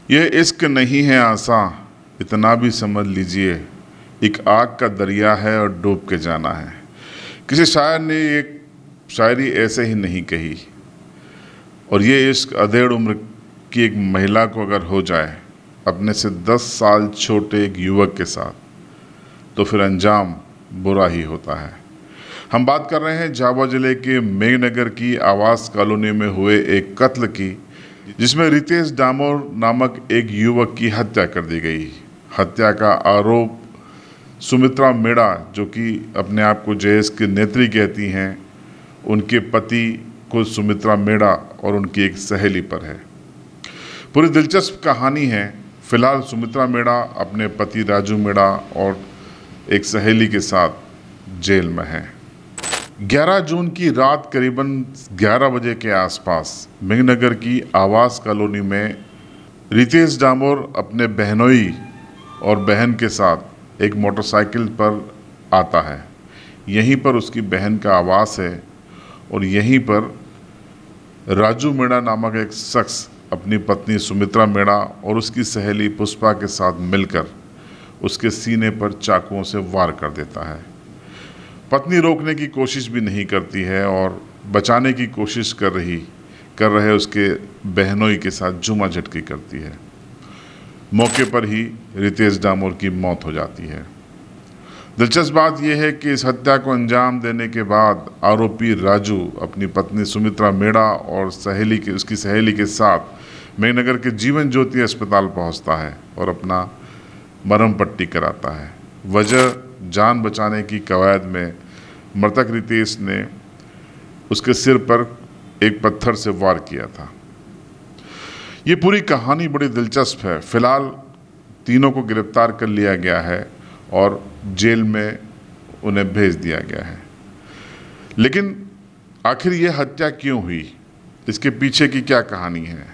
ये इश्क नहीं है आसा, इतना भी समझ लीजिए, एक आग का दरिया है और डूब के जाना है। किसी शायर ने एक शायरी ऐसे ही नहीं कही। और ये इश्क अधेड़ उम्र की एक महिला को अगर हो जाए अपने से 10 साल छोटे एक युवक के साथ, तो फिर अंजाम बुरा ही होता है। हम बात कर रहे हैं झाबुआ जिले के मेघनगर की आवास कॉलोनी में हुए एक कत्ल की, जिसमें रितेश डामोर नामक एक युवक की हत्या कर दी गई। हत्या का आरोप सुमित्रा मेड़ा, जो कि अपने आप को जेएस की नेत्री कहती हैं, उनके पति को सुमित्रा मेड़ा और उनकी एक सहेली पर है। पूरी दिलचस्प कहानी है। फिलहाल सुमित्रा मेड़ा अपने पति राजू मेड़ा और एक सहेली के साथ जेल में है। 11 जून की रात करीबन 11 बजे के आसपास मेघनगर की आवास कॉलोनी में रितेश डामोर अपने बहनोई और बहन के साथ एक मोटरसाइकिल पर आता है। यहीं पर उसकी बहन का आवास है और यहीं पर राजू मेड़ा नामक एक शख्स अपनी पत्नी सुमित्रा मेड़ा और उसकी सहेली पुष्पा के साथ मिलकर उसके सीने पर चाकुओं से वार कर देता है। पत्नी रोकने की कोशिश भी नहीं करती है और बचाने की कोशिश कर रहे उसके बहनोई के साथ जुमा झटकी करती है। मौके पर ही रितेश डामोर की मौत हो जाती है। दिलचस्प बात यह है कि इस हत्या को अंजाम देने के बाद आरोपी राजू अपनी पत्नी सुमित्रा मेड़ा और उसकी सहेली के साथ मेघनगर के जीवन ज्योति अस्पताल पहुंचता है और अपना मरहम पट्टी कराता है। वजह जान बचाने की कवायद में मृतक रितेश ने उसके सिर पर एक पत्थर से वार किया था। ये पूरी कहानी बड़ी दिलचस्प है। फिलहाल तीनों को गिरफ्तार कर लिया गया है और जेल में उन्हें भेज दिया गया है। लेकिन आखिर ये हत्या क्यों हुई, इसके पीछे की क्या कहानी है?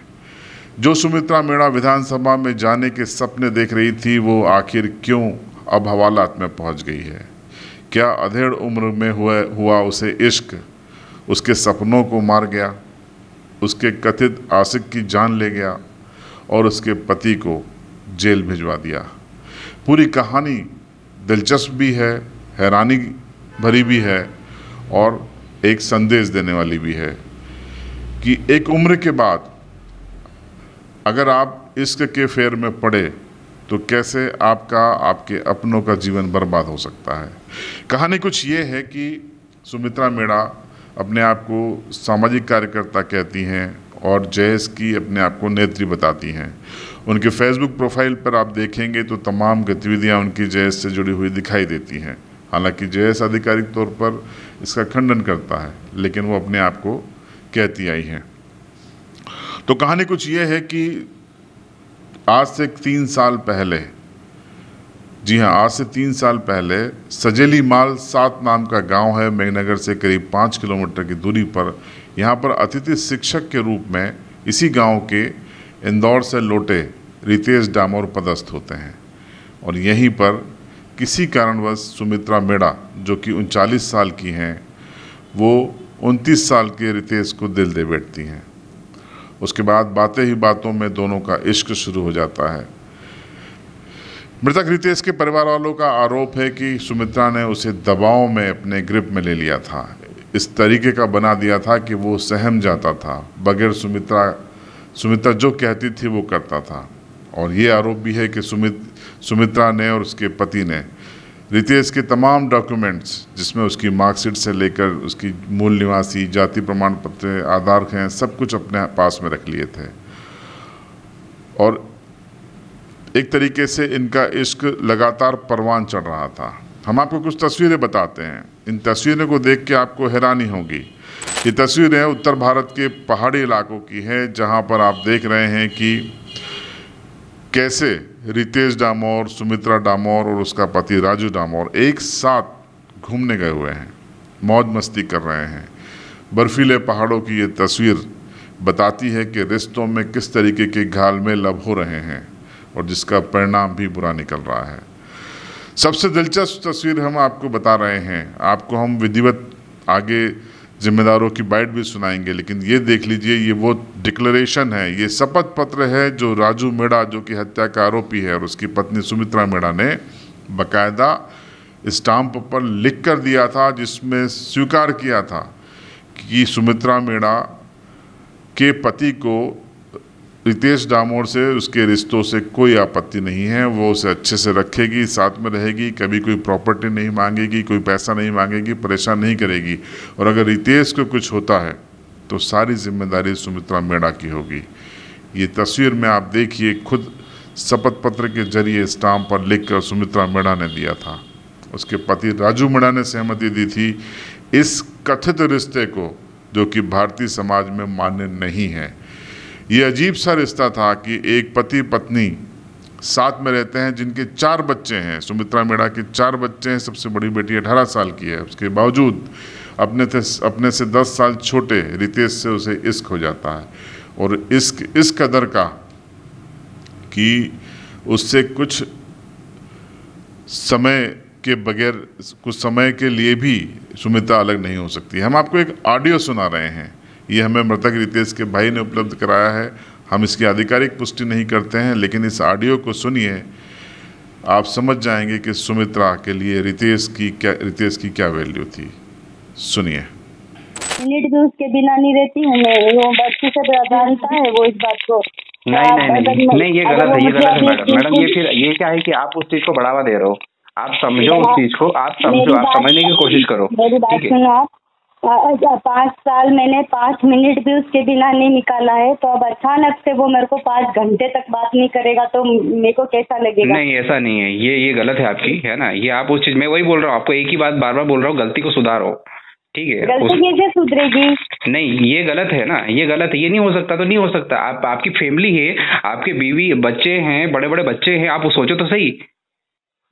जो सुमित्रा मेड़ा विधानसभा में जाने के सपने देख रही थी, वो आखिर क्यों अब हवालात में पहुंच गई है? क्या अधेड़ उम्र में हुआ उसे इश्क उसके सपनों को मार गया, उसके कथित आशिक की जान ले गया और उसके पति को जेल भिजवा दिया? पूरी कहानी दिलचस्प भी है, हैरानी भरी भी है और एक संदेश देने वाली भी है कि एक उम्र के बाद अगर आप इश्क के फेर में पड़े तो कैसे आपके अपनों का जीवन बर्बाद हो सकता है। कहानी कुछ ये है कि सुमित्रा मेड़ा अपने आप को सामाजिक कार्यकर्ता कहती हैं और जेएस की अपने आप को नेत्री बताती हैं। उनके फेसबुक प्रोफाइल पर आप देखेंगे तो तमाम गतिविधियां उनकी जेएस से जुड़ी हुई दिखाई देती हैं। हालांकि जेएस आधिकारिक तौर पर इसका खंडन करता है, लेकिन वो अपने आप को कहती आई हैं। तो कहानी कुछ ये है कि आज से 3 साल पहले, जी हाँ, आज से 3 साल पहले सजेली माल 7 नाम का गांव है, मेघनगर से करीब 5 किलोमीटर की दूरी पर। यहाँ पर अतिथि शिक्षक के रूप में इसी गांव के इंदौर से लौटे रितेश डामोर पदस्थ होते हैं और यहीं पर किसी कारणवश सुमित्रा मेड़ा, जो कि 39 साल की हैं, वो 29 साल के रितेश को दिल दे बैठती हैं। उसके बाद बातें ही बातों में दोनों का इश्क शुरू हो जाता है। मृतक रितेश के परिवार वालों का आरोप है कि सुमित्रा ने उसे दबाव में अपने ग्रिप में ले लिया था, इस तरीके का बना दिया था कि वो सहम जाता था। बगैर सुमित्रा जो कहती थी वो करता था। और ये आरोप भी है कि सुमित्रा ने और उसके पति ने रितेश के तमाम डॉक्यूमेंट्स, जिसमें उसकी मार्कशीट से लेकर उसकी मूल निवासी, जाति प्रमाण पत्र, आधार हैं, सब कुछ अपने पास में रख लिए थे। और एक तरीके से इनका इश्क लगातार परवान चढ़ रहा था। हम आपको कुछ तस्वीरें बताते हैं। इन तस्वीरों को देख के आपको हैरानी होगी। ये तस्वीरें उत्तर भारत के पहाड़ी इलाकों की है, जहां पर आप देख रहे हैं कि कैसे रितेश डामोर, सुमित्रा डामोर और उसका पति राजू डामोर एक साथ घूमने गए हुए हैं, मौज मस्ती कर रहे हैं। बर्फीले पहाड़ों की ये तस्वीर बताती है कि रिश्तों में किस तरीके के घालमेल अब हो रहे हैं और जिसका परिणाम भी बुरा निकल रहा है। सबसे दिलचस्प तस्वीर हम आपको बता रहे हैं। आपको हम विधिवत आगे जिम्मेदारों की बाइट भी सुनाएंगे, लेकिन ये देख लीजिए, ये वो डिक्लेरेशन है, ये शपथ पत्र है जो राजू मेड़ा, जो कि हत्या का आरोपी है, और उसकी पत्नी सुमित्रा मेड़ा ने बाकायदा स्टाम्प पर लिख कर दिया था, जिसमें स्वीकार किया था कि सुमित्रा मेड़ा के पति को रितेश डामोर से, उसके रिश्तों से कोई आपत्ति नहीं है, वो उसे अच्छे से रखेगी, साथ में रहेगी, कभी कोई प्रॉपर्टी नहीं मांगेगी, कोई पैसा नहीं मांगेगी, परेशान नहीं करेगी, और अगर रितेश को कुछ होता है तो सारी जिम्मेदारी सुमित्रा मेड़ा की होगी। ये तस्वीर में आप देखिए, खुद शपथ पत्र के जरिए स्टाम्प पर लिखकर सुमित्रा मेड़ा ने दिया था। उसके पति राजू मेड़ा ने सहमति दी थी इस कथित रिश्ते को, जो कि भारतीय समाज में मान्य नहीं है। ये अजीब सा रिश्ता था कि एक पति पत्नी साथ में रहते हैं, जिनके 4 बच्चे हैं। सुमित्रा मेड़ा के 4 बच्चे हैं, सबसे बड़ी बेटी 18 साल की है। उसके बावजूद अपने से 10 साल छोटे रितेश से उसे इश्क हो जाता है, और इश्क इस कदर का कि उससे कुछ समय के बगैर, कुछ समय के लिए भी सुमित्रा अलग नहीं हो सकती। हम आपको एक ऑडियो सुना रहे हैं, ये हमें मृतक रितेश के भाई ने उपलब्ध कराया है। हम इसकी आधिकारिक पुष्टि नहीं करते हैं, लेकिन इस ऑडियो को सुनिए, आप समझ जाएंगे कि सुमित्रा के लिए रितेश की क्या वैल्यू थी। सुनिए। मिनट भी उसके बिना नहीं रहती हूँ मैं, वो बच्ची से जानता है वो इस बात को। नहीं, ये गलत है, ये गलत है मैडम। ये फिर ये क्या है कि आप उस चीज को बढ़ावा दे रहे हो। आप समझो उस चीज को, आप समझो, आप समझने की कोशिश करो। मेरी बात सुनो आप। 5 साल मैंने 5 मिनट भी उसके बिना नहीं निकाला है, तो अब अचानक से वो मेरे को 5 घंटे तक बात नहीं करेगा तो मेरे को कैसा लगेगा? नहीं, ऐसा नहीं है, ये गलत है आपकी, है ना। ये आप उस चीज, मैं वही बोल रहा हूँ आपको, एक ही बात बार बार बोल रहा हूँ, गलती को सुधारो, ठीक है। गलती कैसे सुधरेगी? नहीं, ये गलत है ना, ये गलत है, ये नहीं हो सकता तो नहीं हो सकता। आपकी फैमिली है, आपके बीवी बच्चे हैं, बड़े बड़े बच्चे हैं, आप सोचो तो सही।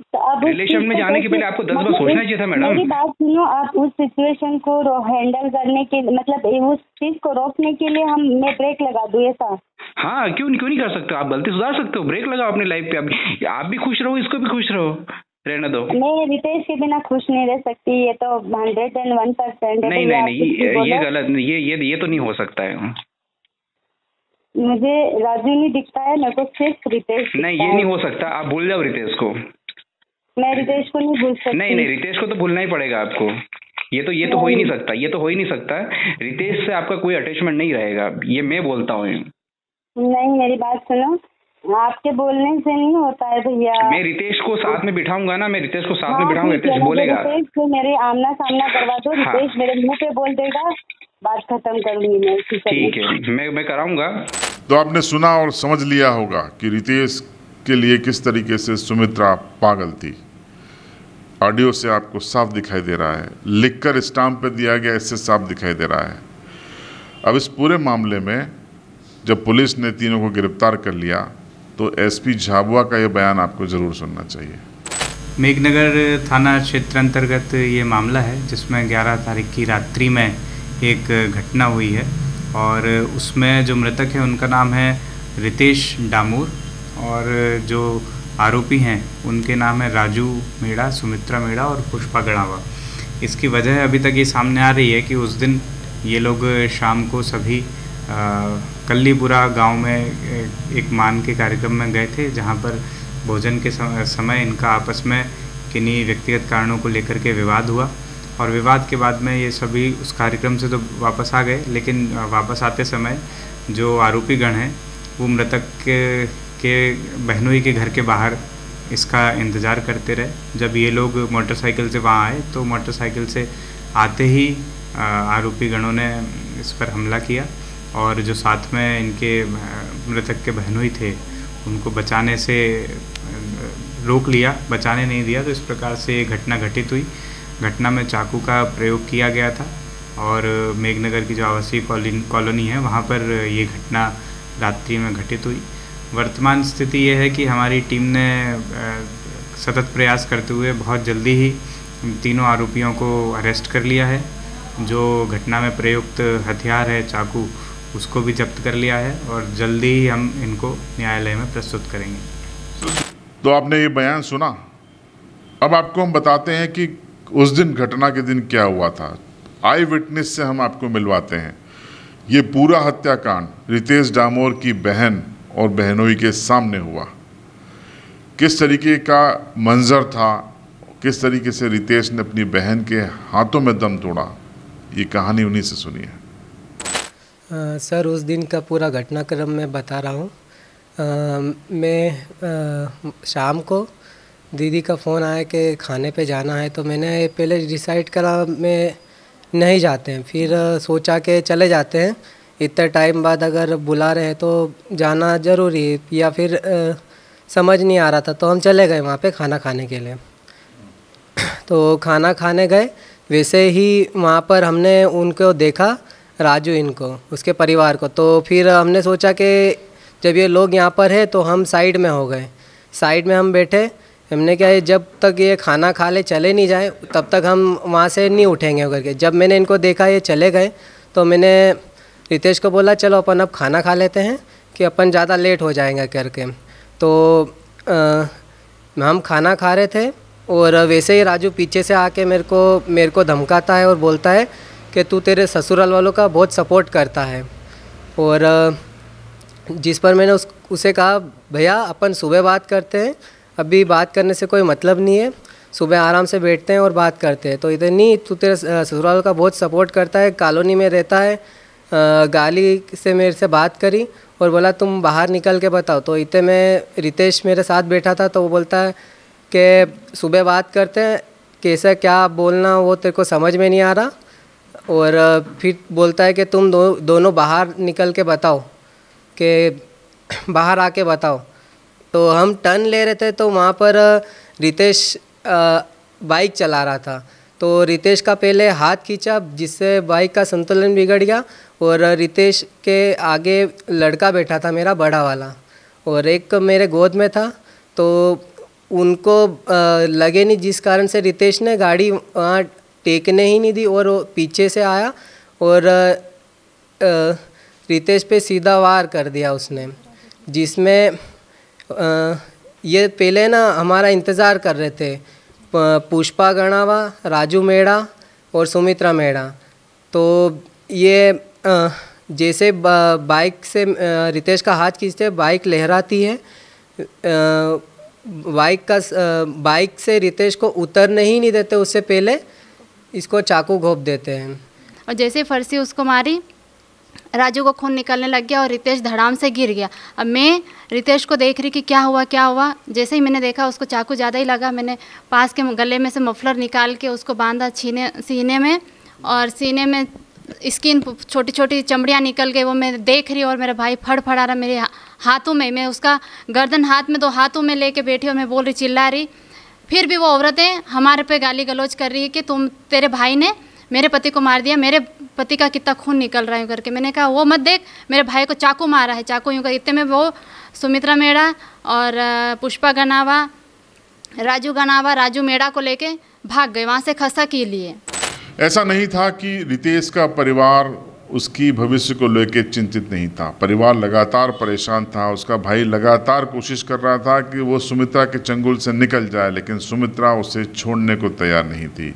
तो अब रिलेशन में जाने के पहले आपको 10 बार सोचना चाहिए था मैडम। मेरी बात सुनो, आप उस सिचुएशन को हैंडल करने के, मतलब उस चीज को रोकने के लिए मैं ब्रेक लगा दूं ऐसा? हाँ, क्यों नहीं कर सकते? आप गलती सुधार सकते हो, ब्रेक लगाओ अपनी लाइफ पे। आप भी खुश रहो, इसको भी खुश रहो, रहने दो। मैं रितेश के बिना खुश नहीं रह सकती, ये तो 101%। नहीं, ये गलत, ये तो नहीं हो सकता है। मुझे राजू नहीं दिखता है, मेरे को सिर्फ रितेश। नहीं, ये नहीं हो सकता, आप भूल जाओ रितेश को। मैं रितेश को नहीं भूल सकती। नहीं, रितेश को तो भूलना ही पड़ेगा आपको। ये तो हो ही नहीं सकता, ये तो हो ही नहीं सकता। रितेश से आपका कोई अटैचमेंट नहीं रहेगा, ये मैं बोलता हूँ। नहीं, मेरी बात सुनो, आपके बोलने से नहीं होता है भैया। मैं रितेश को साथ में बिठाऊंगा ना, मैं रितेश को साथ में बिठाऊंगा, रितेश बोलेगा। रितेश को मेरे आमना सामना करवा दो, रितेश मेरे मुंह पे बोल देगा, बात खत्म करूंगी मैं। ठीक है, मैं कराऊंगा। तो आपने सुना और समझ लिया होगा कि रितेश के लिए किस तरीके से सुमित्रा पागल थी। ऑडियो से आपको साफ दिखाई दे रहा है, लिखकर स्टाम्प पे दिया गया, इससे साफ दिखाई दे रहा है। अब इस पूरे मामले में जब पुलिस ने तीनों को गिरफ्तार कर लिया, तो एसपी झाबुआ का ये बयान आपको ज़रूर सुनना चाहिए। मेघनगर थाना क्षेत्र अंतर्गत ये मामला है, जिसमें 11 तारीख की रात्रि में एक घटना हुई है, और उसमें जो मृतक है उनका नाम है रितेश डामोर, और जो आरोपी हैं उनके नाम है राजू मेड़ा, सुमित्रा मेड़ा और पुष्पा गणावा। इसकी वजह अभी तक ये सामने आ रही है कि उस दिन ये लोग शाम को सभी कल्लीपुरा गांव में एक मान के कार्यक्रम में गए थे, जहां पर भोजन के समय इनका आपस में किन्हीं व्यक्तिगत कारणों को लेकर के विवाद हुआ, और विवाद के बाद में ये सभी उस कार्यक्रम से तो वापस आ गए, लेकिन वापस आते समय जो आरोपी गण हैं वो मृतक के बहनोई के घर के बाहर इसका इंतज़ार करते रहे। जब ये लोग मोटरसाइकिल से वहाँ आए तो मोटरसाइकिल से आते ही आरोपी गणों ने इस पर हमला किया, और जो साथ में इनके मृतक के बहनोई थे उनको बचाने से रोक लिया, बचाने नहीं दिया। तो इस प्रकार से ये घटना घटित हुई। घटना में चाकू का प्रयोग किया गया था, और मेघनगर की जो आवासीय कॉलोनी है वहाँ पर ये घटना रात्रि में घटित हुई। वर्तमान स्थिति ये है कि हमारी टीम ने सतत प्रयास करते हुए बहुत जल्दी ही तीनों आरोपियों को अरेस्ट कर लिया है। जो घटना में प्रयुक्त हथियार है चाकू, उसको भी जब्त कर लिया है, और जल्दी ही हम इनको न्यायालय में प्रस्तुत करेंगे। तो आपने ये बयान सुना, अब आपको हम बताते हैं कि उस दिन, घटना के दिन क्या हुआ था। आई विटनेस से हम आपको मिलवाते हैं। ये पूरा हत्याकांड रितेश डामोर की बहन और बहनोई के सामने हुआ। किस तरीके का मंजर था, किस तरीके से रितेश ने अपनी बहन के हाथों में दम तोड़ा, ये कहानी उन्हीं से सुनी है। सर, उस दिन का पूरा घटनाक्रम मैं बता रहा हूँ। मैं शाम को दीदी का फ़ोन आया कि खाने पे जाना है, तो मैंने पहले डिसाइड करा मैं नहीं जाते हैं, फिर सोचा कि चले जाते हैं, इतने टाइम बाद अगर बुला रहे हैं तो जाना ज़रूरी है, या फिर समझ नहीं आ रहा था, तो हम चले गए वहाँ पे खाना खाने के लिए। तो खाना खाने गए, वैसे ही वहाँ पर हमने उनको देखा, राजू इनको, उसके परिवार को। तो फिर हमने सोचा कि जब ये लोग यहाँ पर है तो हम साइड में हो गए। साइड में हम बैठे, हमने क्या है, जब तक ये खाना खा ले चले नहीं जाए तब तक हम वहाँ से नहीं उठेंगे करके। जब मैंने इनको देखा ये चले गए तो मैंने रितेश को बोला चलो अपन अब खाना खा लेते हैं कि अपन ज़्यादा लेट हो जाएंगे करके। तो हम खाना खा रहे थे और वैसे ही राजू पीछे से आके मेरे को धमकाता है और बोलता है कि तू तेरे ससुराल वालों का बहुत सपोर्ट करता है। और जिस पर मैंने उसे कहा भैया अपन सुबह बात करते हैं, अभी बात करने से कोई मतलब नहीं है, सुबह आराम से बैठते हैं और बात करते हैं। तो इधर नहीं, तू तेरे ससुराल का बहुत सपोर्ट करता है, कॉलोनी में रहता है, गाली से मेरे से बात करी और बोला तुम बाहर निकल के बताओ। तो इतने में रितेश मेरे साथ बैठा था, तो वो बोलता है कि सुबह बात करते हैं, कैसा क्या बोलना वो तेरे को समझ में नहीं आ रहा। और फिर बोलता है कि तुम दोनों बाहर निकल के बताओ, कि बाहर आके बताओ। तो हम टर्न ले रहे थे, तो वहाँ पर रितेश बाइक चला रहा था, तो रितेश का पहले हाथ खींचा जिससे बाइक का संतुलन बिगड़ गया। और रितेश के आगे लड़का बैठा था मेरा बड़ा वाला, और एक मेरे गोद में था, तो उनको लगे नहीं, जिस कारण से रितेश ने गाड़ी वहाँ टेकने ही नहीं दी और वो पीछे से आया और रितेश पे सीधा वार कर दिया उसने, जिसमें ये पहले ना हमारा इंतज़ार कर रहे थे पुष्पा गणावा, राजू मेड़ा और सुमित्रा मेड़ा। तो ये जैसे बाइक से रितेश का हाथ खींचते बाइक लहराती है, बाइक से रितेश को उतरने ही नहीं देते, उससे पहले इसको चाकू घोंप देते हैं। और जैसे फरसी उसको मारी, राजू को खून निकलने लग गया और रितेश धड़ाम से गिर गया। अब मैं रितेश को देख रही कि क्या हुआ। जैसे ही मैंने देखा उसको चाकू ज़्यादा ही लगा, मैंने पास के गले में से मफलर निकाल के उसको बांधा सीने में, और सीने में स्किन छोटी छोटी चमड़ियाँ निकल गई, वो मैं देख रही। और मेरा भाई फड़फड़ा रहा मेरे हाथों में, मैं उसका गर्दन हाथ में 2 हाथों में लेके बैठी और मैं बोल रही, चिल्ला रही। फिर भी वो औरतें हमारे पे गाली गलौज कर रही है कि तेरे भाई ने मेरे पति को मार दिया, मेरे पति का कितना खून निकल रहा है करके। मैंने कहा वो मत देख, मेरे भाई को चाकू मारा है, चाकू यूँ कर। इतने में वो सुमित्रा मेड़ा और पुष्पा गनावा, राजू मेड़ा को लेके भाग गए वहाँ से खसा के लिए। ऐसा नहीं था कि रितेश का परिवार उसकी भविष्य को लेकर चिंतित नहीं था। परिवार लगातार परेशान था, उसका भाई लगातार कोशिश कर रहा था कि वो सुमित्रा के चंगुल से निकल जाए, लेकिन सुमित्रा उसे छोड़ने को तैयार नहीं थी।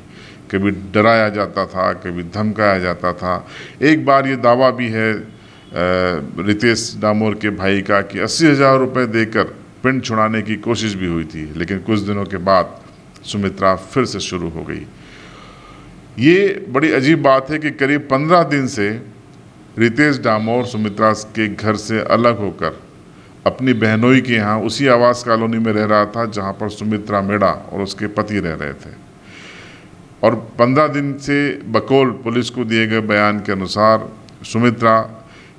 कभी डराया जाता था, कभी धमकाया जाता था। एक बार ये दावा भी है रितेश डामोर के भाई का कि 80,000 रुपये देकर पिंड छुड़ाने की कोशिश भी हुई थी, लेकिन कुछ दिनों के बाद सुमित्रा फिर से शुरू हो गई। ये बड़ी अजीब बात है कि करीब 15 दिन से रितेश डामोर सुमित्रा के घर से अलग होकर अपनी बहनोई के यहाँ उसी आवास कॉलोनी में रह रहा था जहाँ पर सुमित्रा मेड़ा और उसके पति रह रहे थे। और 15 दिन से बकौल पुलिस को दिए गए बयान के अनुसार सुमित्रा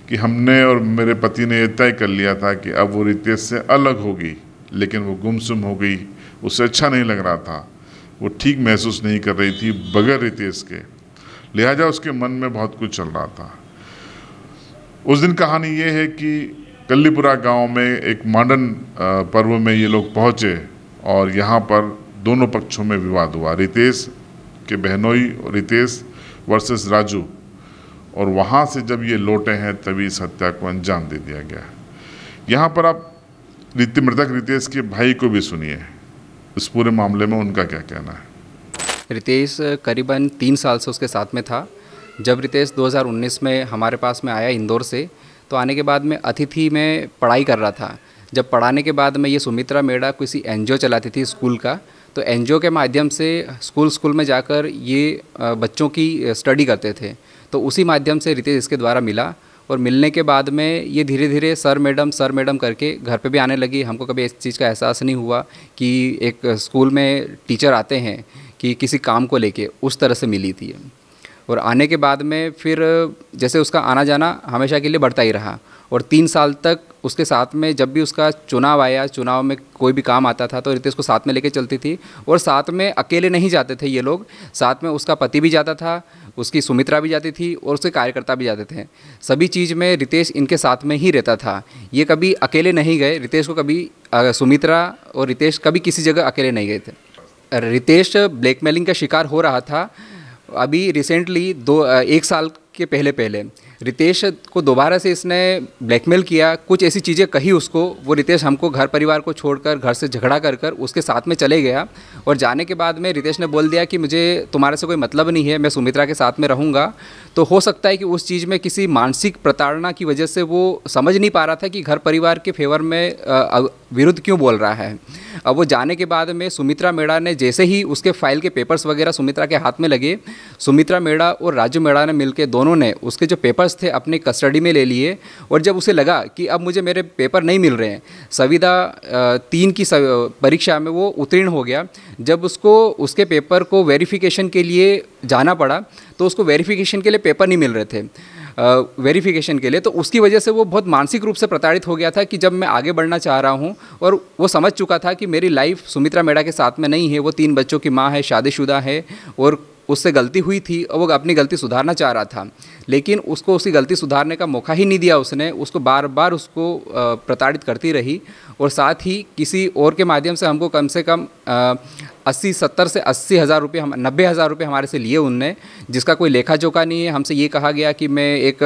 कि हमने और मेरे पति ने यह तय कर लिया था कि अब वो रितेश से अलग होगी, लेकिन वो गुमसुम हो गई, उसे अच्छा नहीं लग रहा था, वो ठीक महसूस नहीं कर रही थी बगैर रितेश के, लिहाजा उसके मन में बहुत कुछ चल रहा था। उस दिन कहानी ये है कि कल्लीपुरा गांव में एक मांडन पर्व में ये लोग पहुँचे और यहाँ पर दोनों पक्षों में विवाद हुआ, रितेश के बहनोई और रितेश वर्सेस राजू, और वहाँ से जब ये लौटे हैं तभी इस हत्या को अंजाम दे दिया गया। यहाँ पर आप मृतक रितेश के भाई को भी सुनिए, इस पूरे मामले में उनका क्या कहना है। रितेश करीबन 3 साल से उसके साथ में था। जब रितेश 2019 में हमारे पास में आया इंदौर से, तो आने के बाद में अतिथि में पढ़ाई कर रहा था। जब पढ़ाने के बाद में ये सुमित्रा मेड़ा किसी एनजीओ चलाती थी स्कूल का, तो एनजीओ के माध्यम से स्कूल में जाकर ये बच्चों की स्टडी करते थे। तो उसी माध्यम से रितेश इसके द्वारा मिला, और मिलने के बाद में ये धीरे धीरे सर मैडम करके घर पे भी आने लगी। हमको कभी इस चीज़ का एहसास नहीं हुआ कि एक स्कूल में टीचर आते हैं कि किसी काम को लेके, उस तरह से मिली थी। और आने के बाद में फिर जैसे उसका आना जाना हमेशा के लिए बढ़ता ही रहा, और 3 साल तक उसके साथ में जब भी उसका चुनाव आया, चुनाव में कोई भी काम आता था तो रितेश को साथ में लेके चलती थी। और साथ में अकेले नहीं जाते थे ये लोग, साथ में उसका पति भी जाता था, उसकी सुमित्रा भी जाती थी, और उसके कार्यकर्ता भी जाते थे। सभी चीज़ में रितेश इनके साथ में ही रहता था। ये कभी अकेले नहीं गए, रितेश को कभी सुमित्रा और रितेश कभी किसी जगह अकेले नहीं गए थे। रितेश ब्लैकमेलिंग का शिकार हो रहा था। अभी रिसेंटली 1 साल के पहले रितेश को दोबारा से इसने ब्लैकमेल किया, कुछ ऐसी चीज़ें कही उसको। वो रितेश हमको घर परिवार को छोड़कर, घर से झगड़ा कर उसके साथ में चले गया, और जाने के बाद में रितेश ने बोल दिया कि मुझे तुम्हारे से कोई मतलब नहीं है, मैं सुमित्रा के साथ में रहूँगा। तो हो सकता है कि उस चीज़ में किसी मानसिक प्रताड़ना की वजह से वो समझ नहीं पा रहा था कि घर परिवार के फेवर में विरुद्ध क्यों बोल रहा है। अब वो जाने के बाद में सुमित्रा मेड़ा ने जैसे ही उसके फाइल के पेपर्स वगैरह सुमित्रा के हाथ में लगे, सुमित्रा मेड़ा और राजू मेड़ा ने मिलकर दोनों ने उसके जो पेपर्स थे अपनी कस्टडी में ले लिए। और जब उसे लगा कि अब मुझे मेरे पेपर नहीं मिल रहे हैं, संविदा 3 की परीक्षा में वो उत्तीर्ण हो गया। जब उसको उसके पेपर को वेरिफिकेशन के लिए जाना पड़ा, तो उसको वेरिफिकेशन के लिए पेपर नहीं मिल रहे थे वेरिफिकेशन के लिए। तो उसकी वजह से वो बहुत मानसिक रूप से प्रताड़ित हो गया था कि जब मैं आगे बढ़ना चाह रहा हूँ, और वो समझ चुका था कि मेरी लाइफ सुमित्रा मेड़ा के साथ में नहीं है। वो 3 बच्चों की माँ है, शादीशुदा है, और उससे गलती हुई थी और वो अपनी गलती सुधारना चाह रहा था, लेकिन उसको उसकी गलती सुधारने का मौका ही नहीं दिया उसने। उसको बार बार उसको प्रताड़ित करती रही, और साथ ही किसी और के माध्यम से हमको कम से कम 70 से 80 हज़ार रुपये, 90 हज़ार रुपये हमारे से लिए उनने, जिसका कोई लेखा जोखा नहीं है। हमसे ये कहा गया कि मैं एक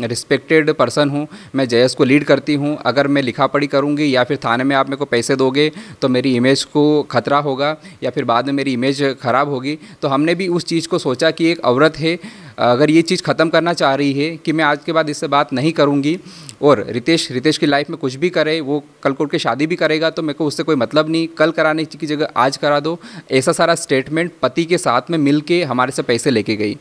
रिस्पेक्टेड पर्सन हूँ, मैं JS को लीड करती हूँ, अगर मैं लिखा पढ़ी करूँगी या फिर थाने में आप मेरे को पैसे दोगे तो मेरी इमेज को खतरा होगा, या फिर बाद में मेरी इमेज ख़राब होगी। तो हमने भी उस चीज़ को सोचा कि एक औरत है, अगर ये चीज़ ख़त्म करना चाह रही है कि मैं आज के बाद इससे बात नहीं करूँगी, और रितेश की लाइफ में कुछ भी करे, वो कल को उठ के शादी भी करेगा तो मेरे को उससे कोई मतलब नहीं, कल कराने की जगह आज करा दो। ऐसा सारा स्टेटमेंट पति के साथ में मिल के हमारे से पैसे लेके गई।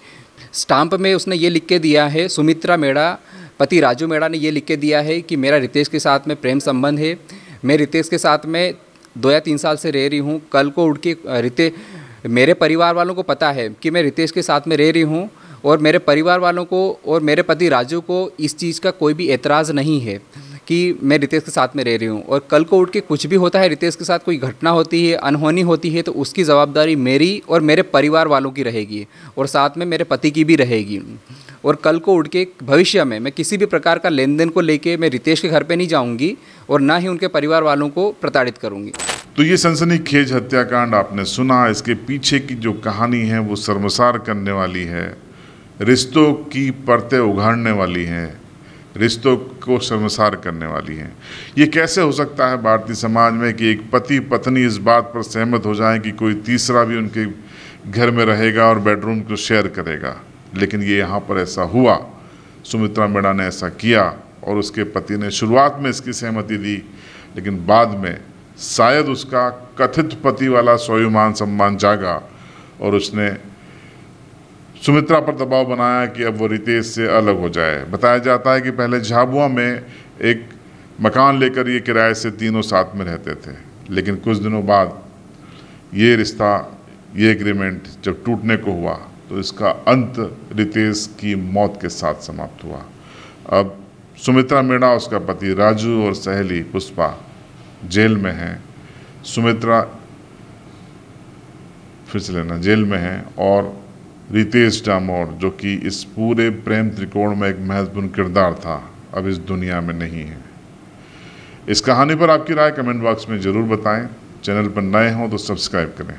स्टाम्प में उसने ये लिख के दिया है, सुमित्रा मेड़ा, पति राजू मेड़ा ने ये लिख के दिया है कि मेरा रितेश के साथ में प्रेम संबंध है, मैं रितेश के साथ में 2 या 3 साल से रह रही हूँ। कल को उठ के मेरे परिवार वालों को पता है कि मैं रितेश के साथ में रह रही हूँ, और मेरे परिवार वालों को और मेरे पति राजू को इस चीज़ का कोई भी एतराज़ नहीं है कि मैं रितेश के साथ में रह रही हूँ। और कल को उठ के कुछ भी होता है, रितेश के साथ कोई घटना होती है, अनहोनी होती है, तो उसकी जवाबदारी मेरी और मेरे परिवार वालों की रहेगी, और साथ में मेरे पति की भी रहेगी। और कल को उठ के भविष्य में मैं किसी भी प्रकार का लेन देन को लेके मैं रितेश के घर पे नहीं जाऊंगी, और ना ही उनके परिवार वालों को प्रताड़ित करूंगी। तो ये सनसनीखेज हत्याकांड आपने सुना, इसके पीछे की जो कहानी है वो शर्मसार करने वाली है, रिश्तों की परतें उघाड़ने वाली हैं, रिश्तों को शर्मसार करने वाली हैं। ये कैसे हो सकता है भारतीय समाज में कि एक पति पत्नी इस बात पर सहमत हो जाएं कि कोई तीसरा भी उनके घर में रहेगा और बेडरूम को शेयर करेगा, लेकिन ये यहाँ पर ऐसा हुआ। सुमित्रा मेड़ा ने ऐसा किया, और उसके पति ने शुरुआत में इसकी सहमति दी, लेकिन बाद में शायद उसका कथित पति वाला स्वाभिमान सम्मान जागा, और उसने सुमित्रा पर दबाव बनाया कि अब वो रितेश से अलग हो जाए। बताया जाता है कि पहले झाबुआ में एक मकान लेकर ये किराए से तीनों साथ में रहते थे, लेकिन कुछ दिनों बाद ये रिश्ता, ये एग्रीमेंट जब टूटने को हुआ तो इसका अंत रितेश की मौत के साथ समाप्त हुआ। अब सुमित्रा मेड़ा, उसका पति राजू और सहेली पुष्पा जेल में हैं। सुमित्रा फिर से लेना जेल में है, और रितेश डामोर, जो कि इस पूरे प्रेम त्रिकोण में एक महत्वपूर्ण किरदार था, अब इस दुनिया में नहीं है। इस कहानी पर आपकी राय कमेंट बॉक्स में ज़रूर बताएं। चैनल पर नए हों तो सब्सक्राइब करें।